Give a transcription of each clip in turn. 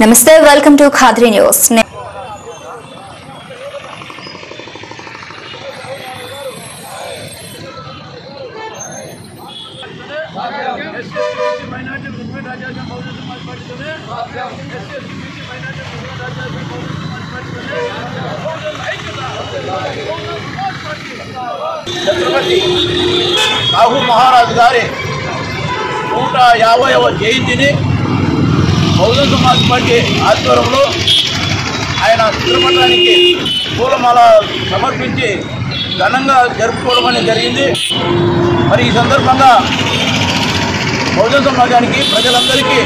Namaste, welcome to Khadri News. Chhatrapati Sahu महाराज गारी 150వ జయంతిని Bahujan Samaj party ఆధ్వర్యంలో ఆయన చిత్రపటానికి పూలమాల సమర్పించి ఘనంగా జరుపుకోవడం జరిగింది. మరి ఈ సందర్భంగా బహుజన సమాజానికి ప్రజలందరికీ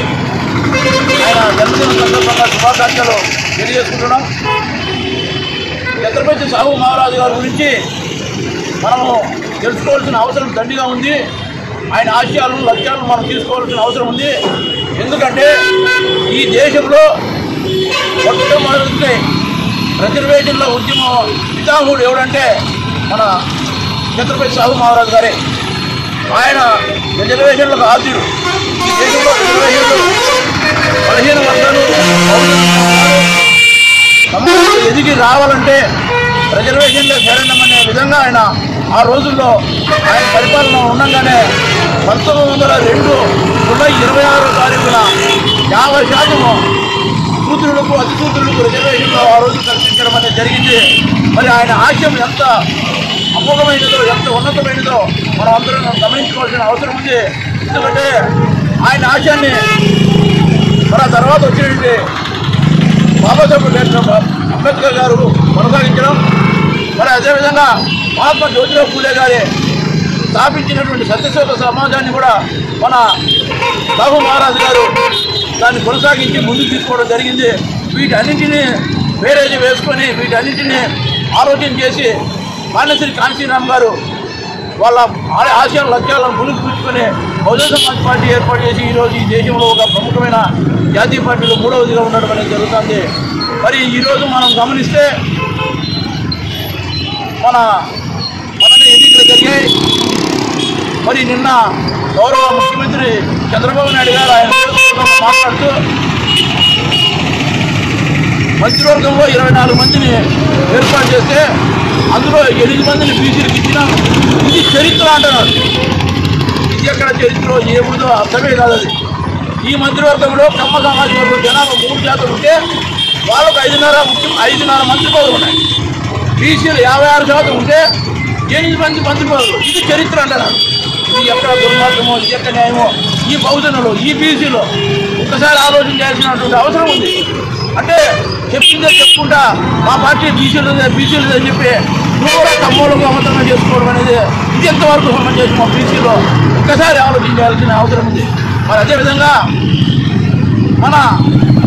ఆయన జన్మదిన సందర్భంగా శుభాకాంక్షలు తెలియజేసుకుంటున్నాం. ఛత్రపతి సాహూ మహారాజు గారి గురించి మనము తెలుసుకోవాల్సిన అవసరం దండిగా ఉంది. ఆయన ఆశయాలు లక్ష్యాలు మనం తీసుకోవాల్సిన అవసరం ఉంది. ఎందుకంటే ఈ దేశంలో మొట్టమొదటి రిజర్వేషన్ల ఉద్యమం పితామహుడు ఎవడంటే మన ఛత్రపతి సాహూ మహారాజు గారే. ఆయన రిజర్వేషన్లకు ఆద్యుడు. ఈ దేశంలో రిజర్వేషన్లు 15 వర్గాలు సమాజంలో ఎదిగి రావాలంటే రిజర్వేషన్లో చేరడమనే విధంగా ఆయన ఆ రోజుల్లో ఆయన పరిపాలన ఉండగానే 1902 జూలై 26వ తారీఖున 50% శూద్రులకు అతిశూద్రులకు రిజర్వేషన్లో ఆ రోజు కల్పించడం అనేది జరిగింది. మరి ఆయన ఆశయం ఎంత అమోఘమైనదో ఎంత ఉన్నతమైనదో మనం అందరం గమనించుకోవాల్సిన అవసరం ఉంది. ఎందుకంటే ఆయన ఆశయాన్ని మన తర్వాత వచ్చినటువంటి బాబాసాహెబ్ అంబేద్కర్ గారు కొనసాగించడం, మరి అదేవిధంగా మహాత్మా జ్యోతిరావు ఫూలే గారి స్థాపించినటువంటి సత్యశోధ సమాజాన్ని కూడా మన సాహూ మహారాజు గారు దాన్ని కొనసాగించి ముందుకు తీసుకోవడం జరిగింది. వీటన్నింటినీ వేరేది వేసుకొని వీటన్నింటినీ ఆలోచన చేసి మాన్యశ్రీ కాంశీరామ్ గారు వాళ్ళ ఆశయాల లక్ష్యాలను ముందుకు తీసుకొని బహుజన సమాజ్ పార్టీ ఏర్పాటు చేసి ఈరోజు ఈ దేశంలో ఒక ప్రముఖమైన జాతీయ పార్టీలో 3వదిగా ఉండడం అనేది జరుగుతుంది. మరి ఈరోజు మనం గమనిస్తే మనని ఎన్నికలు జరిగాయి. మరి నిన్న గౌరవ ముఖ్యమంత్రి చంద్రబాబు నాయుడు గారు ఆయన మాట్లాడుతూ మంత్రివర్గంలో 24 మందిని ఏర్పాటు చేస్తే అందులో 8 మందిని బీసీలకు ఇచ్చినాం. ఇది చరిత్ర అంటున్నారు. ఇది ఎక్కడ చరిత్ర ఏముందో అర్థమే కాదు. అది ఈ మంత్రివర్గంలో కమ్మ సమాజ వర్గం జనాభా 3% ఉంటే వాళ్ళకు 5.5 మంత్రి పదవులు ఉన్నాయి. బీసీలు 56% ఉంటే 8 మంది మంత్రి పదవులు. ఇది చరిత్ర అంటున్నారు. ఇది ఎక్కడ దుర్మార్గమో ఇది ఎక్కడ న్యాయమో ఈ బహుజనులు ఈ బీసీలు ఒక్కసారి ఆలోచన చేయాల్సినటువంటి అవసరం ఉంది. అంటే చెప్పిందే చెప్పుకుంటా మా పార్టీ బీసీలు అని చెప్పి నువ్వు కూడా తమ్ముళ్ళకు అవతరణ చేసుకోవడం అనేది ఇది ఎంతవరకు సమంజసం? మా బీసీలో ఒక్కసారి ఆలోచన చేయాల్సిన అవసరం ఉంది. మరి అదేవిధంగా మన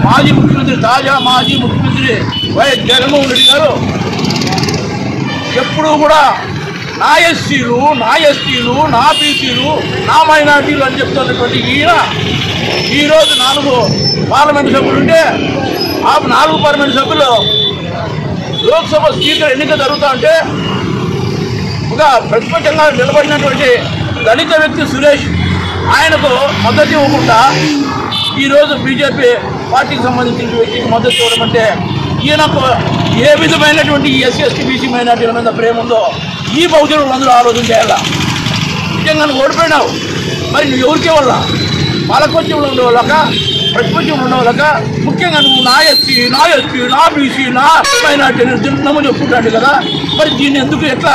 మాజీ ముఖ్యమంత్రి మాజీ ముఖ్యమంత్రి వైఎస్ జగన్మోహన్ రెడ్డి గారు ఎప్పుడూ కూడా నా ఎస్సీలు నా ఎస్టీలు నా బీసీలు నా మైనార్టీలు అని చెప్తున్నటువంటి ఈయన ఈరోజు 4 పార్లమెంటు సభ్యులు ఉంటే ఆ 4 పార్లమెంటు సభ్యులు లోక్సభ స్పీకర్ ఎన్నిక జరుగుతూ ఉంటే ఒక ప్రతిపక్షంగా నిలబడినటువంటి దళిత వ్యక్తి సురేష్ ఆయనకు మద్దతు ఇవ్వకుండా ఈరోజు బీజేపీ పార్టీకి సంబంధించిన వ్యక్తికి మద్దతు ఇవ్వడం అంటే ఈయనకు ఏ విధమైనటువంటి ఎస్సీ ఎస్టీ బీసీ మైనార్టీల మీద ప్రేమ ఉందో ఈ బహుజనులు అందరూ ఆలోచన చేయాలా. నిజంగా నువ్వు ఓడిపోయినావు, మరి నువ్వు ఎవరికే వల్ల పాలకొత్యంలో ఉండేవాళ్ళక ప్రతిపక్షంలో ఉండేవాళ్ళక ముఖ్యంగా నువ్వు నా ఎస్సీ నా బీసీ నా మైనార్టీ నమ్ము చెప్పుకుంటాడు కదా. మరి దీన్ని ఎందుకు ఎట్లా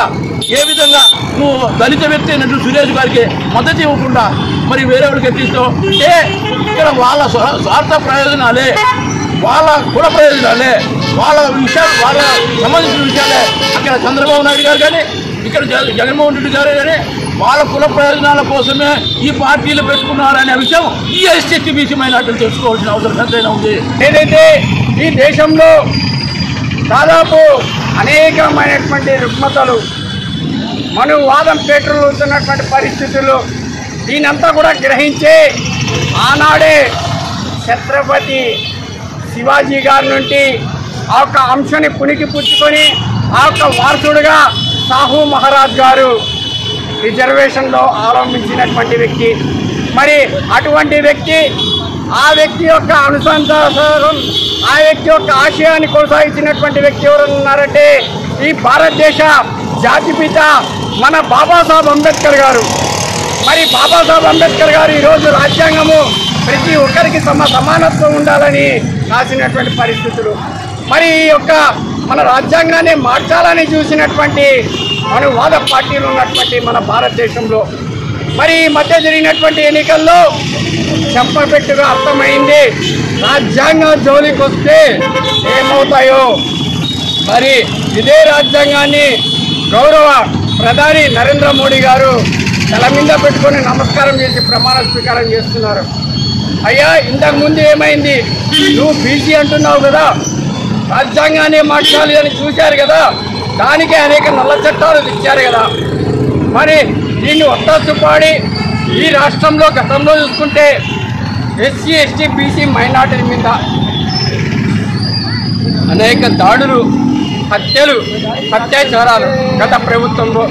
ఏ విధంగా నువ్వు దళిత వ్యక్తి అయినట్టు సురేష్ గారికి మద్దతు ఇవ్వకుండా మరి వేరే వాళ్ళకి ఎట్టిస్తావు అంటే ఇక్కడ వాళ్ళ స్వార్థ ప్రయోజనాలే వాళ్ళ కుల ప్రయోజనాలే వాళ్ళ విషయాలు వాళ్ళ సంబంధించిన విషయాలే అక్కడ చంద్రబాబు నాయుడు గారు కానీ ఇక్కడ జగన్మోహన్ రెడ్డి గారు కానీ వాళ్ళ కుల ప్రయోజనాల కోసమే ఈ పార్టీలు పెట్టుకున్నారనే విషయం ఈ ఎస్టీ బీసీ మైనార్టీలు తెలుసుకోవాల్సిన అవసరం ఎంతైనా ఉంది. ఏదైతే ఈ దేశంలో దాదాపు అనేకమైనటువంటి రుగ్మతలు మనువాదం పేటలుతున్నటువంటి పరిస్థితులు దీనంతా కూడా గ్రహించి ఆనాడే ఛత్రపతి శివాజీ గారి నుండి ఆ యొక్క అంశాన్ని పుణికి పుచ్చుకొని ఆ యొక్క వారసుడుగా సాహూ మహారాజ్ గారు రిజర్వేషన్లో ఆరంభించినటువంటి వ్యక్తి. మరి అటువంటి వ్యక్తి ఆ వ్యక్తి యొక్క అనుసంధానం, ఆ వ్యక్తి యొక్క ఆశయాన్ని కొనసాగించినటువంటి వ్యక్తి ఎవరు ఉన్నారంటే ఈ భారతదేశ జాతిపిత మన బాబాసాహెబ్ అంబేద్కర్ గారు. మరి బాబాసాహెబ్ అంబేద్కర్ గారు ఈరోజు రాజ్యాంగము ప్రతి ఒక్కరికి సమానత్వం ఉండాలని రాసినటువంటి పరిస్థితులు. మరి ఈ యొక్క మన రాజ్యాంగాన్ని మార్చాలని చూసినటువంటి అనువాద పార్టీలు ఉన్నటువంటి మన భారతదేశంలో మరి ఈ మధ్య జరిగినటువంటి ఎన్నికల్లో చెప్పపెట్టుగా అర్థమైంది రాజ్యాంగం జోలికి వస్తే ఏమవుతాయో. మరి ఇదే రాజ్యాంగాన్ని గౌరవ ప్రధాని నరేంద్ర మోడీ గారు తల మీద పెట్టుకొని నమస్కారం చేసి ప్రమాణ స్వీకారం చేస్తున్నారు. అయ్యా, ఇంతకుముందు ఏమైంది? నువ్వు బీసీ అంటున్నావు కదా, రాజ్యాంగాన్ని మార్చాలి అని చూశారు కదా, దానికి అనేక నల్ల చట్టాలు తెచ్చారు కదా. మరి దీన్ని ఒత్తాసు పాడి ఈ రాష్ట్రంలో గతంలో చూసుకుంటే ఎస్సీ ఎస్టీ బీసీ మైనార్టీల మీద అనేక దాడులు, హత్యలు, అత్యాచారాలు గత ప్రభుత్వంలో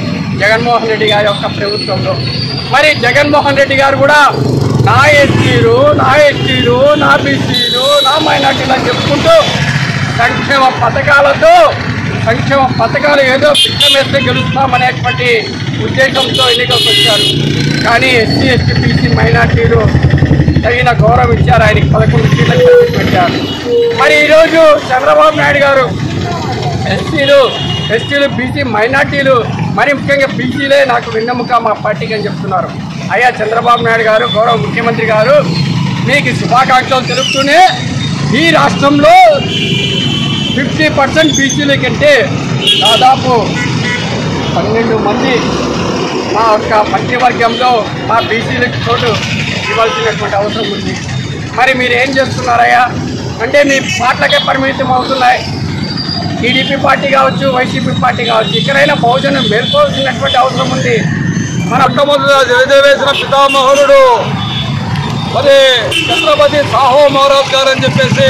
జగన్మోహన్ రెడ్డి గారి యొక్క ప్రభుత్వంలో. మరి జగన్మోహన్ రెడ్డి గారు కూడా నా ఎస్టీలు, నా ఎస్టీలు, నా బీసీలు, నా మైనార్టీలు అని చెప్పుకుంటూ సంక్షేమ పథకాలు ఏదో పిచ్చం వేస్తే గెలుస్తామనేటువంటి ఉద్దేశంతో ఎన్నికలకు వచ్చారు. కానీ ఎస్సీ ఎస్టీ బీసీ మైనార్టీలు తగిన గౌరవం ఇచ్చారు, ఆయనకి 11 సీట్లకు పెట్టారు. మరి ఈరోజు చంద్రబాబు నాయుడు గారు ఎస్టీలు బీసీ మైనార్టీలు, మరి ముఖ్యంగా బీసీలే నాకు వెన్నెముక మా పార్టీకి అని చెప్తున్నారు. అయ్యా చంద్రబాబు నాయుడు గారు, గౌరవ ముఖ్యమంత్రి గారు, మీకు శుభాకాంక్షలు తెలుపుతూనే ఈ రాష్ట్రంలో 50% బీసీల కంటే దాదాపు 12 మంది మా యొక్క మంత్రివర్గంలో మా బీసీలకు చోటు ఇవ్వాల్సినటువంటి అవసరం ఉంది. మరి మీరు ఏం చేస్తున్నారయ్యా అంటే మీ పార్టీలకే పరిమితం అవుతున్నాయి. టీడీపీ పార్టీ కావచ్చు, వైసీపీ పార్టీ కావచ్చు, ఇక్కడైనా బహుజనం మేల్కోవాల్సినటువంటి అవసరం ఉంది. మన మొట్టమొదటిగా జయదేవేసిన పితామహుడు మరి ఛత్రపతి సాహు మహారాజ్ గారు అని చెప్పేసి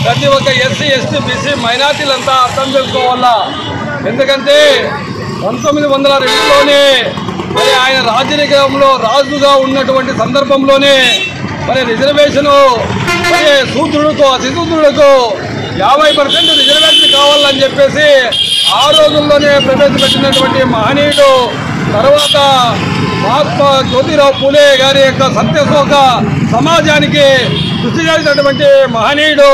ప్రతి ఒక్క ఎస్సీ ఎస్టీ బీసీ మైనార్టీలంతా అర్థం చేసుకోవాలా. ఎందుకంటే 1902లోనే మరి ఆయన రాజరికంలో రాజుగా ఉన్నటువంటి సందర్భంలోనే మరి రిజర్వేషను మరి శూద్రులకు అతిశూద్రులకు 50% రిజర్వేషన్ కావాలని చెప్పేసి ఆ రోజుల్లోనే ప్రవేశపెట్టినటువంటి మహనీయుడు. తర్వాత మహాత్మా జ్యోతిరావు పూలే గారి యొక్క సత్యశోక సమాజానికి కృషి చేసినటువంటి మహనీయుడు.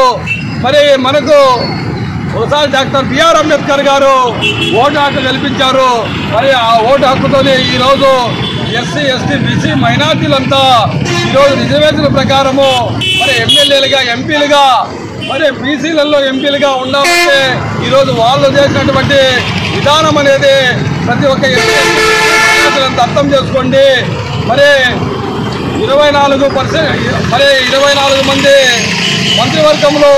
మరి మనకు ఒకసారి డాక్టర్ బిఆర్ అంబేద్కర్ గారు ఓటు హక్కు కల్పించారు. మరి ఆ ఓటు హక్కుతోనే ఈరోజు ఎస్సీ ఎస్టీ బీసీ మైనార్టీలంతా ఈరోజు రిజర్వేషన్ల ప్రకారము మరి ఎమ్మెల్యేలుగా ఎంపీలుగా మరి బీసీలలో ఎంపీలుగా ఉన్నామంటే ఈరోజు వాళ్ళు చేసినటువంటి విధానం అనేది ప్రతి ఒక్క ఎస్సీ మైనార్టీలంతా అర్థం చేసుకోండి. మరి 24 మంది మంత్రివర్గంలో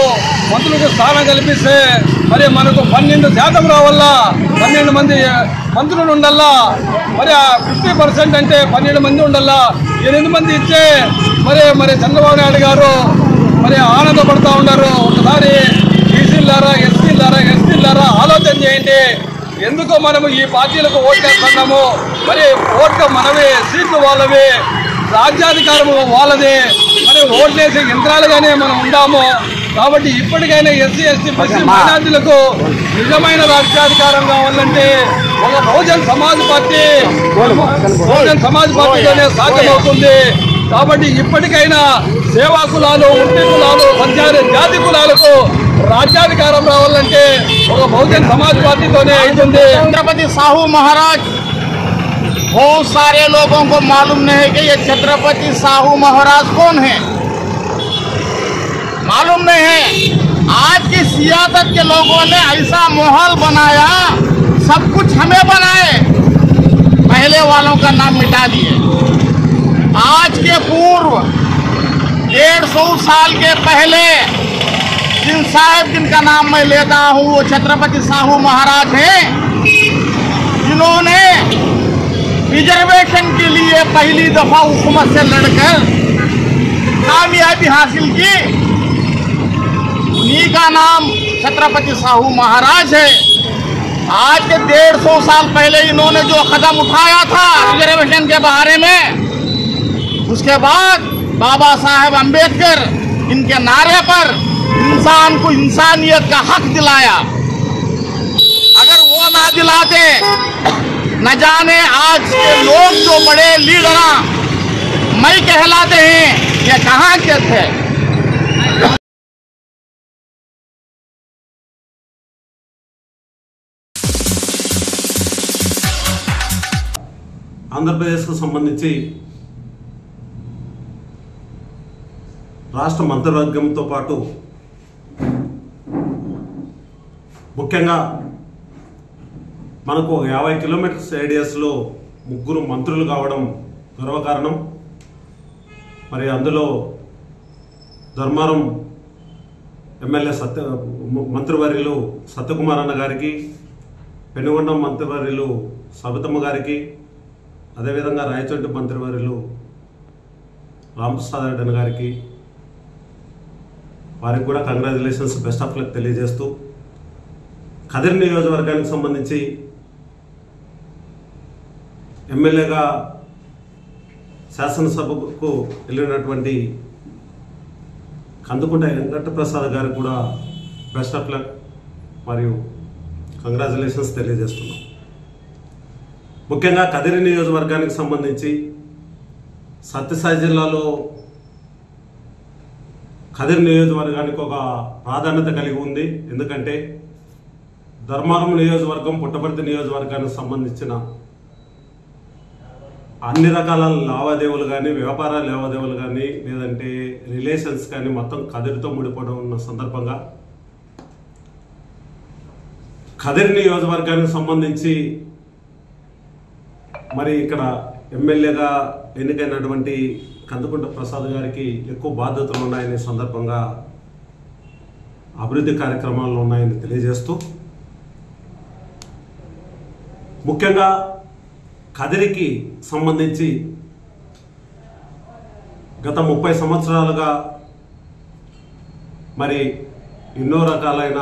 మంత్రులకు స్థానం కల్పిస్తే మరి మనకు 12% రావాలా, 12 మంది మంత్రులు ఉండాలా. మరి 50% అంటే 12 మంది ఉండాలా. 8 మంది ఇచ్చే మరి చంద్రబాబు నాయుడు గారు మరి ఆనందపడుతూ ఉన్నారు. ఒకసారి బీసీలారా ఎస్టీలారా ఆలోచన చేయండి. ఎందుకు మనము ఈ పార్టీలకు ఓట్లేస్తున్నాము? మరి ఓట్ల మనమే, సీట్లు వాళ్ళవి, రాజ్యాధికారము వాళ్ళదే. మరి ఓట్లేసే యంత్రాలుగానే మనం ఉండాము. కాబట్టి ఇప్పటికైనా ఎస్సీ ఎస్టీ బీసీ మైనార్టీలకు నిజమైన రాజ్యాధికారం కావాలంటే ఒక బహుజన్ సమాజ్ పార్టీతోనే సాధ్యమవుతుంది. కాబట్టి ఇప్పటికైనా సేవా కులాలు, ఉంటి కులాలు, సంచార జాతి కులాలకు రాజ్యాధికారం రావాలంటే ఒక బహుజన్ సమాజ్ పార్టీతోనే అవుతుంది. छत्रपति साहू महाराज, बहुत सारे लोगों को मालूम नहीं है कि ये छत्रपति साहू महाराज कौन है, मालूम नहीं है। आज की सियासत के लोगों ने ऐसा माहौल बनाया, सब कुछ हमें बनाए, पहले वालों का नाम मिटा दिए। आज के पूर्व 150 साल के पहले जिनका नाम मैं लेता हूँ वो छत्रपति साहू महाराज हैं, जिन्होंने रिजर्वेशन के लिए पहली दफा हुकूमत से लड़कर कामयाबी हासिल की। उन्हीं का नाम छत्रपति साहू महाराज है। आज के 150 साल पहले इन्होंने जो कदम उठाया था रिजर्वेशन के बारे में, उसके बाद बाबा साहेब अम्बेडकर इनके नारे पर इंसान को इंसानियत का हक दिलाया। अगर वो ना दिलाते, न जाने आज के लोग जो बड़े लीडर मैं कहलाते हैं ये कहाँ के थे। ఆంధ్రప్రదేశ్కు సంబంధించి రాష్ట్ర మంత్రివర్గంతో పాటు ముఖ్యంగా మనకు 50 కిలోమీటర్స్ రేడియస్లో 3 మంత్రులు కావడం గర్వకారణం. మరి అందులో ధర్మారం ఎమ్మెల్యే మంత్రివర్యులు సత్యకుమార్ అన్న గారికి, పెనుగొండ మంత్రివర్యులు సబితమ్మ గారికి, అదేవిధంగా రాయచోటి మంత్రివర్యులు రామప్రసాద్ రెడ్డి గారికి, వారికి కూడా కంగ్రాచులేషన్స్, బెస్ట్ ఆఫ్ లక్ తెలియజేస్తూ, కదిరి నియోజకవర్గానికి సంబంధించి ఎమ్మెల్యేగా శాసనసభకు వెళ్ళినటువంటి కందుకుంట వెంకటప్రసాద్ గారికి కూడా బెస్ట్ ఆఫ్ లక్ మరియు కంగ్రాచులేషన్స్ తెలియజేస్తున్నాం. ముఖ్యంగా కదిరి నియోజకవర్గానికి సంబంధించి సత్యసాయి జిల్లాలో కదిరి నియోజకవర్గానికి ఒక ప్రాధాన్యత కలిగి ఉంది. ఎందుకంటే ధర్మారం నియోజకవర్గం, పుట్టపర్తి నియోజకవర్గానికి సంబంధించిన అన్ని రకాల లావాదేవీలు కానీ, వ్యాపార లావాదేవీలు కానీ, లేదంటే రిలేషన్స్ కానీ మొత్తం కదిరితో ముడిపడి ఉన్న సందర్భంగా కదిరి నియోజకవర్గానికి సంబంధించి మరి ఇక్కడ ఎమ్మెల్యేగా ఎన్నికైనటువంటి కందుకుంట ప్రసాద్ గారికి ఎక్కువ బాధ్యతలు ఉన్నాయనే సందర్భంగా అభివృద్ధి కార్యక్రమాలు ఉన్నాయని తెలియజేస్తూ, ముఖ్యంగా కదిరికి సంబంధించి గత 30 సంవత్సరాలుగా మరి ఎన్నో రకాలైన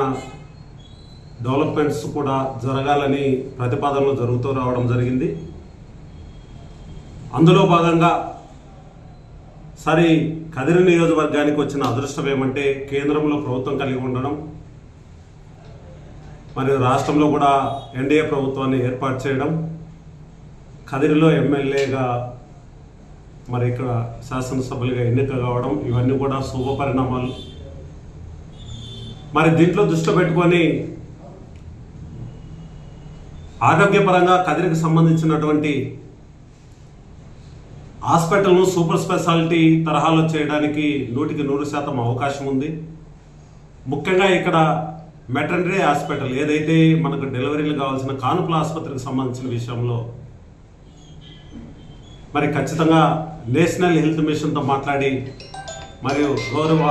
డెవలప్మెంట్స్ కూడా జరగాలని ప్రతిపాదనలు జరుగుతూ రావడం జరిగింది. అందులో భాగంగా సరే కదిరి నియోజకవర్గానికి వచ్చిన అదృష్టం ఏమంటే కేంద్రంలో ప్రభుత్వం కలిగి ఉండడం, మరియు రాష్ట్రంలో కూడా ఎన్డీఏ ప్రభుత్వాన్ని ఏర్పాటు చేయడం, కదిరిలో ఎమ్మెల్యేగా మరి ఇక్కడ శాసనసభ్యులుగా ఎన్నిక కావడం, ఇవన్నీ కూడా శుభ పరిణామాలు. మరి దీంట్లో దృష్టి పెట్టుకొని ఆరోగ్యపరంగా కదిరికి సంబంధించినటువంటి హాస్పిటల్ను సూపర్ స్పెషాలిటీ తరహాలో చేయడానికి 100% అవకాశం ఉంది. ముఖ్యంగా ఇక్కడ మెటర్నరీ హాస్పిటల్ ఏదైతే మనకు డెలివరీలు కావాల్సిన కానుపుల ఆసుపత్రికి సంబంధించిన విషయంలో మరి ఖచ్చితంగా నేషనల్ హెల్త్ మిషన్తో మాట్లాడి మరియు గౌరవ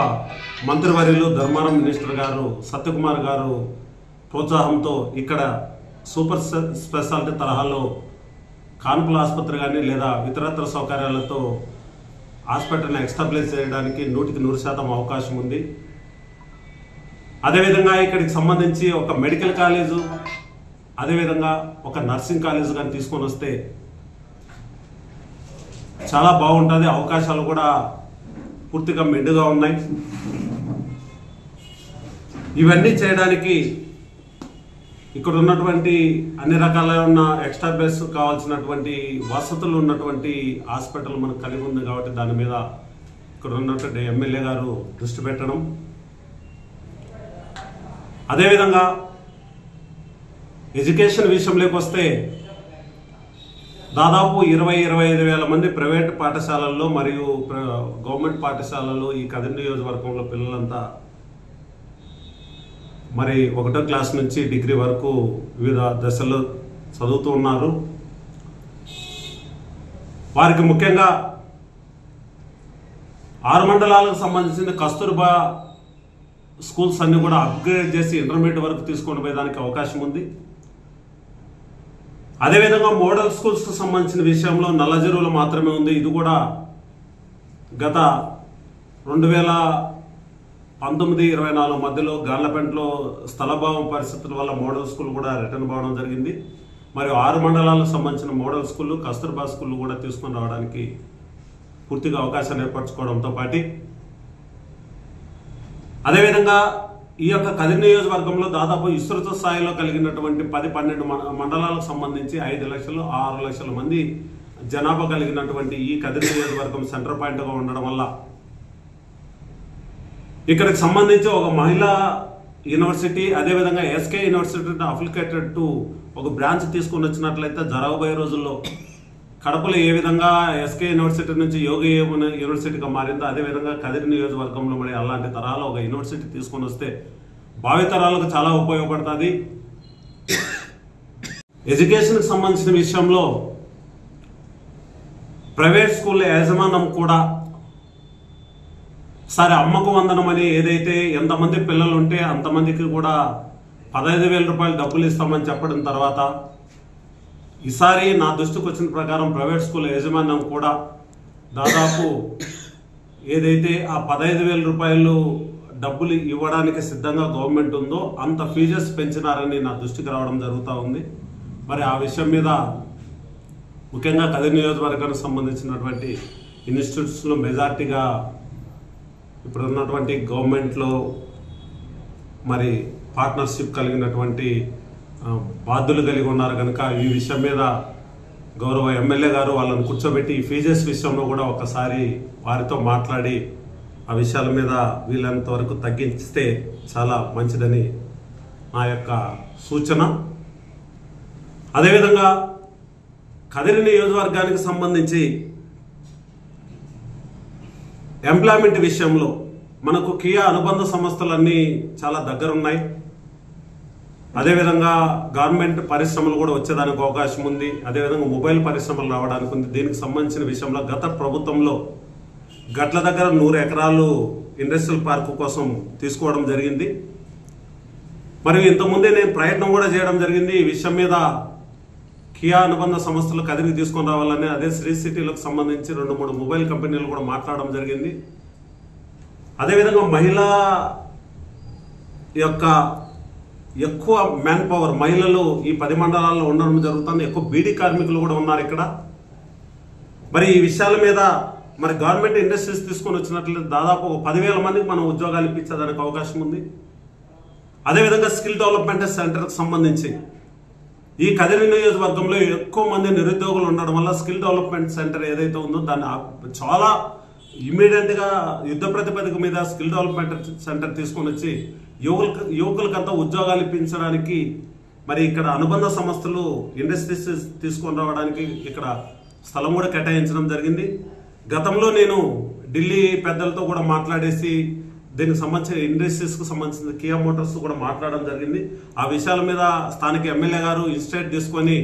మంత్రివర్యులు ధర్మారం మినిస్టర్ గారు సత్యకుమార్ గారు ప్రోత్సాహంతో ఇక్కడ సూపర్ స్పెషాలిటీ తరహాలో కానుపుల ఆసుపత్రి కానీ లేదా ఇతరత్ర సౌకర్యాలతో హాస్పిటల్ని ఎస్టాబ్లిష్ చేయడానికి 100% అవకాశం ఉంది. అదేవిధంగా ఇక్కడికి సంబంధించి ఒక మెడికల్ కాలేజు, అదేవిధంగా ఒక నర్సింగ్ కాలేజ్ కానీ తీసుకొని వస్తే చాలా బాగుంటుంది. అవకాశాలు కూడా పూర్తిగా మెండుగా ఉన్నాయి. ఇవన్నీ చేయడానికి ఇక్కడ ఉన్నటువంటి అన్ని రకాలైన ఎక్స్ట్రా బెడ్స్ కావాల్సినటువంటి వసతులు ఉన్నటువంటి హాస్పిటల్ మనకు కలిగి ఉంది. కాబట్టి దాని మీద ఇక్కడ ఉన్నటువంటి ఎమ్మెల్యే గారు దృష్టి పెట్టడం, అదేవిధంగా ఎడ్యుకేషన్ విషయంలోకి వస్తే దాదాపు 20-25 వేల మంది ప్రైవేట్ పాఠశాలల్లో మరియు గవర్నమెంట్ పాఠశాలల్లో ఈ కదిరి నియోజకవర్గంలో పిల్లలంతా మరి 1వ క్లాస్ నుంచి డిగ్రీ వరకు వివిధ దశల్లో చదువుతూ ఉన్నారు. వారికి ముఖ్యంగా 6 మండలాలకు సంబంధించిన కస్తూర్బా స్కూల్స్ అన్ని కూడా అప్గ్రేడ్ చేసి ఇంటర్మీడియట్ వరకు తీసుకొని పోయేదానికి అవకాశం ఉంది. అదేవిధంగా మోడల్ స్కూల్స్కు సంబంధించిన విషయంలో నల్లజెరువులు మాత్రమే ఉంది. ఇది కూడా గత 2019-24 మధ్యలో గార్లపెంటలో స్థలభావం పరిస్థితుల వల్ల మోడల్ స్కూల్ కూడా రిటర్న్ పోవడం జరిగింది. మరియు 6 మండలాలకు సంబంధించిన మోడల్ స్కూళ్ళు, కస్తూర్బా స్కూళ్ళు కూడా తీసుకొని రావడానికి పూర్తిగా అవకాశాన్ని ఏర్పరచుకోవడంతో పాటు అదేవిధంగా ఈ యొక్క కదిరి నియోజకవర్గంలో దాదాపు విస్తృత స్థాయిలో కలిగినటువంటి 10-12 మండలాలకు సంబంధించి 5 లక్షలు 6 లక్షల మంది జనాభా కలిగినటువంటి ఈ కదిరి నియోజకవర్గం సెంటర్ పాయింట్గా ఉండడం వల్ల ఇక్కడికి సంబంధించి ఒక మహిళా యూనివర్సిటీ అదేవిధంగా ఎస్కే యూనివర్సిటీ అఫిలికేటెడ్ టు ఒక బ్రాంచ్ తీసుకుని వచ్చినట్లయితే జరగబోయే రోజుల్లో కడపలో ఏ విధంగా ఎస్కే యూనివర్సిటీ నుంచి యోగి యూనివర్సిటీగా మారిందో అదేవిధంగా కదిరి నియోజకవర్గంలో మరి అలాంటి తరాలు ఒక యూనివర్సిటీ తీసుకొని వస్తే భావితరాలకు చాలా ఉపయోగపడుతుంది. ఎడ్యుకేషన్కి సంబంధించిన విషయంలో ప్రైవేట్ స్కూల్ యాజమాన్యం కూడా సరే అమ్మకు వందనం అని ఏదైతే ఎంతమంది పిల్లలు ఉంటే అంతమందికి కూడా 15,000 రూపాయలు డబ్బులు ఇస్తామని చెప్పడం తర్వాత ఈసారి నా దృష్టికి వచ్చిన ప్రకారం ప్రైవేట్ స్కూల్ యాజమాన్యం కూడా దాదాపు ఏదైతే ఆ 15,000 రూపాయలు డబ్బులు ఇవ్వడానికి సిద్ధంగా గవర్నమెంట్ ఉందో అంత ఫీజెస్ పెంచినారని నా దృష్టికి రావడం జరుగుతూ ఉంది. మరి ఆ విషయం మీద ముఖ్యంగా కదిరి నియోజకవర్గానికి సంబంధించినటువంటి ఇన్స్టిట్యూట్స్లో మెజార్టీగా ఇప్పుడు ఉన్నటువంటి గవర్నమెంట్లో మరి పార్ట్నర్షిప్ కలిగినటువంటి బాధ్యులు కలిగి ఉన్నారు కనుక ఈ విషయం మీద గౌరవ ఎమ్మెల్యే గారు వాళ్ళని కూర్చోబెట్టి ఈ ఫీజెస్ విషయంలో కూడా ఒకసారి వారితో మాట్లాడి ఆ విషయాల మీద వీళ్ళంత వరకు తగ్గిస్తే చాలా మంచిదని నా యొక్క సూచన. అదేవిధంగా కదిరి నియోజకవర్గానికి సంబంధించి ఎంప్లాయ్మెంట్ విషయంలో మనకు కియా అనుబంధ సంస్థలన్నీ చాలా దగ్గరున్నాయి. అదేవిధంగా గవర్నమెంట్ పరిశ్రమలు కూడా వచ్చేదానికి అవకాశం ఉంది. అదేవిధంగా మొబైల్ పరిశ్రమలు రావడానికి ఉంది. దీనికి సంబంధించిన విషయంలో గత ప్రభుత్వంలో గట్ల దగ్గర 100 ఎకరాలు ఇండస్ట్రియల్ పార్క్ కోసం తీసుకోవడం జరిగింది. మరియు ఇంతకుముందే నేను ప్రయత్నం కూడా చేయడం జరిగింది ఈ విషయం మీద. కియా అనుబంధ సంస్థలు కదిరికి తీసుకొని రావాలని అదే శ్రీ సిటీలకు సంబంధించి 2-3 మొబైల్ కంపెనీలు కూడా మాట్లాడడం జరిగింది. అదేవిధంగా మహిళా యొక్క ఎక్కువ మ్యాన్ పవర్ మహిళలు ఈ 10 మండలాల్లో ఉండడం జరుగుతుంది. ఎక్కువ బీడీ కార్మికులు కూడా ఉన్నారు ఇక్కడ. మరి ఈ విషయాల మీద మరి గవర్నమెంట్ ఇండస్ట్రీస్ తీసుకొని వచ్చినట్లయితే దాదాపు 10,000 మందికి మనం ఉద్యోగాలు ఇప్పించడానికి అవకాశం ఉంది. అదేవిధంగా స్కిల్ డెవలప్మెంట్ సెంటర్కి సంబంధించి ఈ కదిరి నియోజకవర్గంలో ఎక్కువ మంది నిరుద్యోగులు ఉండడం వల్ల స్కిల్ డెవలప్మెంట్ సెంటర్ ఏదైతే ఉందో దాన్ని చాలా ఇమీడియట్గా యుద్ధ ప్రతిపదిక మీద స్కిల్ డెవలప్మెంట్ సెంటర్ తీసుకొని వచ్చి యువకులకంతా ఉద్యోగాలు ఇప్పించడానికి మరి ఇక్కడ అనుబంధ సంస్థలు ఇండస్ట్రీస్ తీసుకొని రావడానికి ఇక్కడ స్థలం కూడా కేటాయించడం జరిగింది. గతంలో నేను ఢిల్లీ పెద్దలతో కూడా మాట్లాడేసి దీనికి సంబంధించిన ఇండస్ట్రీస్కి సంబంధించిన కియా మోటార్స్ కూడా మాట్లాడడం జరిగింది. ఆ విషయాల మీద స్థానిక ఎమ్మెల్యే గారు ఇన్స్టేట్ తీసుకొని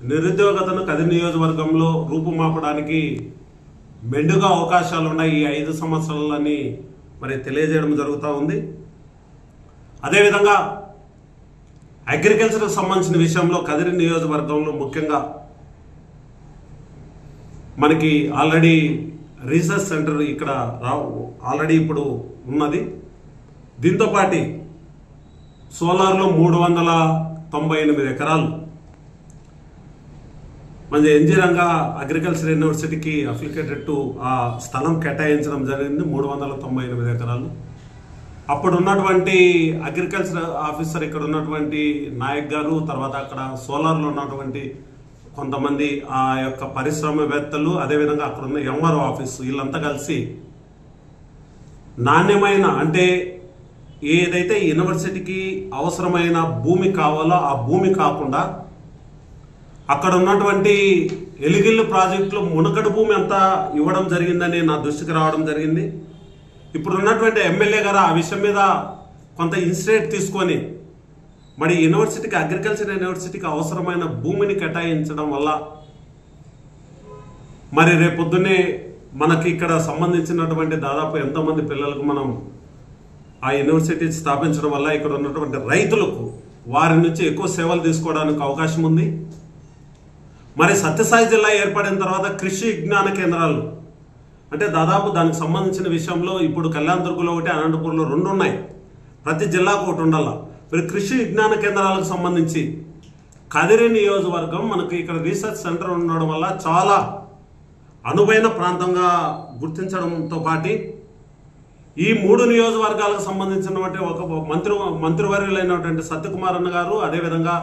నిరుద్యోగతను కదిరి నియోజకవర్గంలో రూపుమాపడానికి మెండుగా అవకాశాలు ఉన్నాయి ఈ 5 సంవత్సరాలని మరి తెలియజేయడం జరుగుతూ ఉంది. అదేవిధంగా అగ్రికల్చర్కి సంబంధించిన విషయంలో కదిరి నియోజకవర్గంలో ముఖ్యంగా మనకి ఆల్రెడీ రీసెర్చ్ సెంటర్ ఇక్కడ ఆల్రెడీ ఇప్పుడు ఉన్నది. దీంతోపాటు సోలార్లో 398 ఎకరాలు మన ఎన్జీ రంగా అగ్రికల్చర్ యూనివర్సిటీకి అఫిలికేటెడ్ టు ఆ స్థలం కేటాయించడం జరిగింది. 398 ఎకరాలు. అప్పుడు ఉన్నటువంటి అగ్రికల్చర్ ఆఫీసర్ ఇక్కడ ఉన్నటువంటి నాయక్ గారు, తర్వాత అక్కడ సోలార్లో ఉన్నటువంటి కొంతమంది ఆ యొక్క పరిశ్రమవేత్తలు, అదేవిధంగా అక్కడ ఉన్న ఎంఆర్ఓ ఆఫీసు వీళ్ళంతా కలిసి నాణ్యమైన అంటే ఏదైతే యూనివర్సిటీకి అవసరమైన భూమి కావాలో ఆ భూమి కాకుండా అక్కడ ఉన్నటువంటి ఎలిగిల్లు ప్రాజెక్టులో మునకడి భూమి అంతా ఇవ్వడం జరిగిందని నా దృష్టికి రావడం జరిగింది. ఇప్పుడు ఉన్నటువంటి ఎమ్మెల్యే గారు ఆ విషయం మీద కొంత ఇన్స్టేట్ తీసుకొని మరి యూనివర్సిటీకి అగ్రికల్చర్ యూనివర్సిటీకి అవసరమైన భూమిని కేటాయించడం వల్ల మరి రేపొద్దునే మనకి ఇక్కడ సంబంధించినటువంటి దాదాపు ఎంతోమంది పిల్లలకు మనం ఆ యూనివర్సిటీ స్థాపించడం వల్ల ఇక్కడ ఉన్నటువంటి రైతులకు వారి నుంచి ఎక్కువ సేవలు తీసుకోవడానికి అవకాశం ఉంది. మరి సత్యసాయి జిల్లా ఏర్పడిన తర్వాత కృషి విజ్ఞాన కేంద్రాలు అంటే దాదాపు దానికి సంబంధించిన విషయంలో ఇప్పుడు కళ్యాణదుర్గలో ఒకటి, అనంతపూర్లో 2 ఉన్నాయి. ప్రతి జిల్లాకు ఒకటి ఉండాల. మరి కృషి విజ్ఞాన కేంద్రాలకు సంబంధించి కదిరి నియోజకవర్గం మనకి ఇక్కడ రీసెర్చ్ సెంటర్ ఉండడం వల్ల చాలా అనువైన ప్రాంతంగా గుర్తించడంతో పాటు ఈ 3 నియోజకవర్గాలకు సంబంధించినటువంటి ఒక మంత్రివర్యులైనటువంటి సత్యకుమార్ అన్న గారు, అదేవిధంగా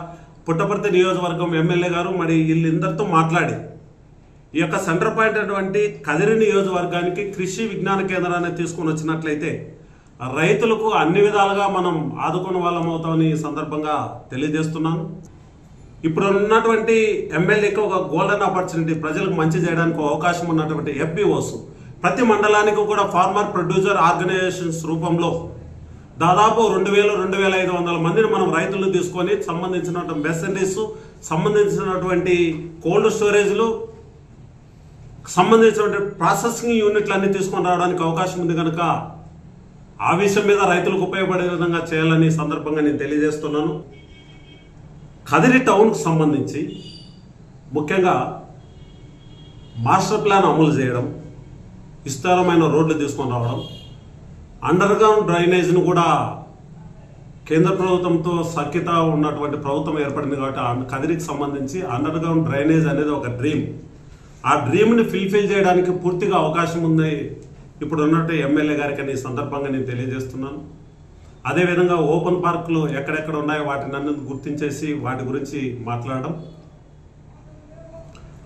పుట్టపర్తి నియోజకవర్గం ఎమ్మెల్యే గారు మరి వీళ్ళందరితో మాట్లాడి ఈ యొక్క సెంటర్ పాయింట్ అటువంటి కదిరి నియోజకవర్గానికి కృషి విజ్ఞాన కేంద్రాన్ని తీసుకొని వచ్చినట్లయితే రైతులకు అన్ని విధాలుగా మనం ఆదుకునే వాళ్ళం అవుతామని ఈ సందర్భంగా తెలియజేస్తున్నాను. ఇప్పుడు ఉన్నటువంటి ఎమ్మెల్యేకి ఒక గోల్డెన్ ఆపర్చునిటీ, ప్రజలకు మంచి చేయడానికి అవకాశం ఉన్నటువంటి FPOs ప్రతి మండలానికి కూడా ఫార్మర్ ప్రొడ్యూసర్ ఆర్గనైజేషన్స్ రూపంలో దాదాపు 2,000-2,500 మందిని మనం రైతులు తీసుకొని సంబంధించినటువంటి మెషనరీస్, సంబంధించినటువంటి కోల్డ్ స్టోరేజ్లు, సంబంధించినటువంటి ప్రాసెసింగ్ యూనిట్లన్నీ తీసుకొని రావడానికి అవకాశం ఉంది కనుక ఆ విషయం మీద రైతులకు ఉపయోగపడే విధంగా చేయాలని సందర్భంగా నేను తెలియజేస్తున్నాను. కదిరి టౌన్కు సంబంధించి ముఖ్యంగా మాస్టర్ ప్లాన్ అమలు చేయడం, విస్తారమైన రోడ్లు తీసుకొని రావడం, అండర్ గ్రౌండ్ డ్రైనేజ్ను కూడా కేంద్ర ప్రభుత్వంతో సఖ్యత ఉన్నటువంటి ప్రభుత్వం ఏర్పడింది కాబట్టి కదిరికి సంబంధించి అండర్ గ్రౌండ్ డ్రైనేజ్ అనేది ఒక డ్రీమ్. ఆ డ్రీమ్ని ఫుల్ఫిల్ చేయడానికి పూర్తిగా అవకాశం ఉంది ఇప్పుడు ఉన్నట్టు ఎమ్మెల్యే గారికి అని సందర్భంగా నేను తెలియజేస్తున్నాను. అదేవిధంగా ఓపెన్ పార్కులు ఎక్కడెక్కడ ఉన్నాయో వాటిని అన్ని గుర్తించేసి వాటి గురించి మాట్లాడడం,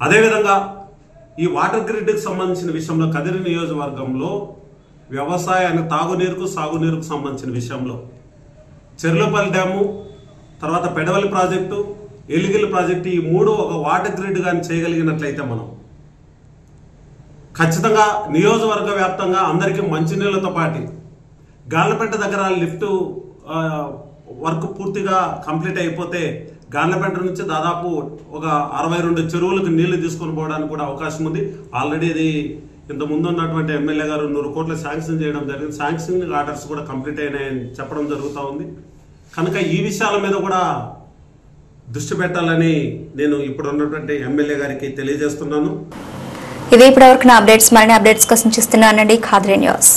అదేవిధంగా ఈ వాటర్ గ్రిడ్కి సంబంధించిన విషయంలో కదిరి నియోజకవర్గంలో వ్యవసాయాన్ని తాగునీరుకు సాగునీరుకు సంబంధించిన విషయంలో చెర్లపల్లి డ్యాము, తర్వాత పెడవలి ప్రాజెక్టు, ఎలిగిలి ప్రాజెక్టు, ఈ 3 ఒక వాటర్ గ్రిడ్ కానీ చేయగలిగినట్లయితే మనం ఖచ్చితంగా నియోజకవర్గ వ్యాప్తంగా అందరికీ మంచినీళ్లతో పాటు గార్లపేట దగ్గర లిఫ్ట్ వర్క్ పూర్తిగా కంప్లీట్ అయిపోతే గార్లపేట నుంచి దాదాపు ఒక 62 చెరువులకు నీళ్లు తీసుకొని పోవడానికి కూడా అవకాశం ఉంది. ఆల్రెడీ ఇది ఇంతకుముందు ఉన్నటువంటి ఎమ్మెల్యే గారు 100 కోట్లు శాంక్షన్ చేయడం జరిగింది. శాంక్షన్ ఆర్డర్స్ కూడా కంప్లీట్ అయినాయని చెప్పడం జరుగుతూ ఉంది. కనుక ఈ విషయాల మీద కూడా దృష్టి పెట్టాలని నేను ఇప్పుడు ఉన్నటువంటి ఎమ్మెల్యే గారికి తెలియజేస్తున్నాను. ఇదే ఇప్పటివరకు అప్డేట్స్, మరిన్ని అప్డేట్స్ కోసం చూస్తున్నానండి ఖాద్రి న్యూస్.